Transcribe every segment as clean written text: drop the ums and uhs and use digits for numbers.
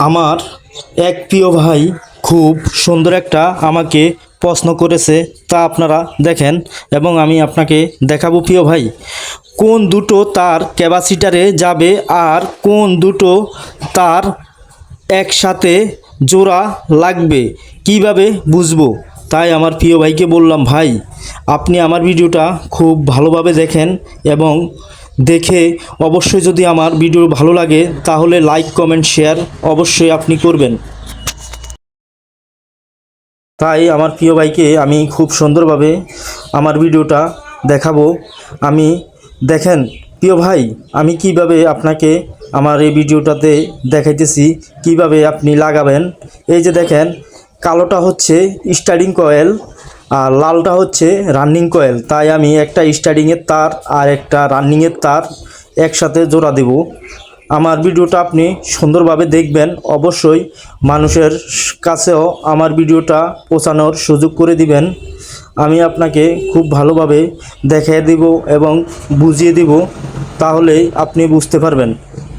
আমার এক প্রিয় ভাই খুব সুন্দর একটা আমাকে প্রশ্ন করেছে, তা আপনারা দেখেন এবং আমি আপনাকে দেখাবো প্রিয় ভাই। কোন দুটো তার ক্যাপাসিটারে যাবে আর কোন দুটো তার একসাথে জোড়া লাগবে কিভাবে বুঝবো? তাই আমার প্রিয় ভাইকে বললাম, ভাই আপনি আমার ভিডিওটা খুব ভালোভাবে দেখেন এবং দেখে অবশ্যই যদি আমার ভিডিও ভালো লাগে তাহলে লাইক কমেন্ট শেয়ার অবশ্যই আপনি করবেন। তাই আমার প্রিয় ভাইকে আমি খুব সুন্দরভাবে আমার ভিডিওটা দেখাবো। আমি দেখেন প্রিয় ভাই, আমি কিভাবে আপনাকে আমার এই ভিডিওটাতে দেখাইতেছি কিভাবে আপনি লাগাবেন। এই যে দেখেন, কালোটা হচ্ছে স্টার্টিং কয়েল আর লালটা হচ্ছে রানিং কয়েল। তাই আমি একটা স্টার্টিংয়ের তার আর একটা রানিংয়ের তার একসাথে জোড়া দেব। আমার ভিডিওটা আপনি সুন্দরভাবে দেখবেন, অবশ্যই মানুষের কাছেও আমার ভিডিওটা পৌঁছানোর সুযোগ করে দিবেন। আমি আপনাকে খুব ভালোভাবে দেখিয়ে দিব এবং বুঝিয়ে দিব, তাহলেই আপনি বুঝতে পারবেন।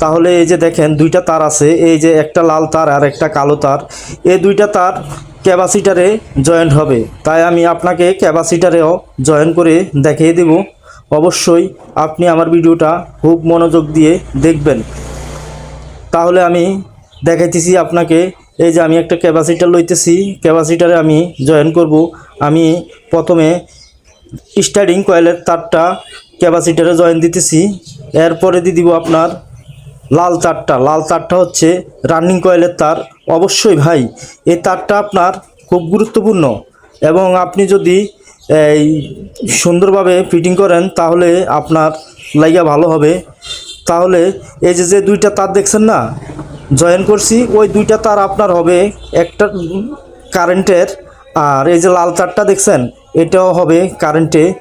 তাহলে এই যে দেখেন দুইটা তার আছে, এই যে একটা লাল তার আর একটা কালো তার, এই দুইটা তার ক্যাপাসিটারে জয়েন্ট হবে। তাই আমি আপনাকে ক্যাপাসিটারেও জয়েন করে দেখিয়ে দেব। অবশ্যই আপনি আমার ভিডিওটা খুব মনোযোগ দিয়ে দেখবেন। তাহলে আমি দেখাইতেছি আপনাকে। এই যে আমি একটা ক্যাপাসিটার লইতেছি, ক্যাপাসিটারে আমি জয়েন করব। আমি প্রথমে স্টার্টিং কয়েলের তারটা ক্যাপাসিটারে জয়েন দিতেছি, এরপরে দিয়ে দিব আপনার লাল তারটা। লাল তারটা হচ্ছে রানিং কয়েলের তার। অবশ্যই ভাই এই তারটা আপনার খুব গুরুত্বপূর্ণ এবং আপনি যদি এই সুন্দরভাবে ফিটিং করেন তাহলে আপনার লাইগা ভালো হবে। তাহলে এই যে যে দুইটা তার দেখছেন না জয়েন করছি, ওই দুইটা তার আপনার হবে একটা কারেন্টের, আর এই যে লাল তারটা দেখছেন এটাও হবে কারেন্টের।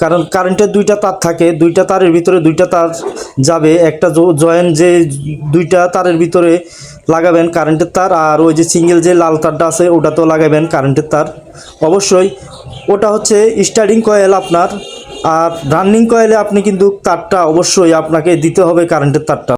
কারণ কারেন্টের দুইটা তার থাকে, দুইটা তারের ভিতরে দুইটা তার যাবে। একটা জয়েন যে দুইটা তারের ভিতরে লাগাবেন কারেন্টের তার, আর ওই যে সিঙ্গেল যে লাল তারটা আছে ওটাতেও লাগাবেন কারেন্টের তার। অবশ্যই ওটা হচ্ছে স্টার্টিং কয়েল আপনার। আর রানিং কয়েলে আপনি কিন্তু তারটা অবশ্যই আপনাকে দিতে হবে কারেন্টের তারটা।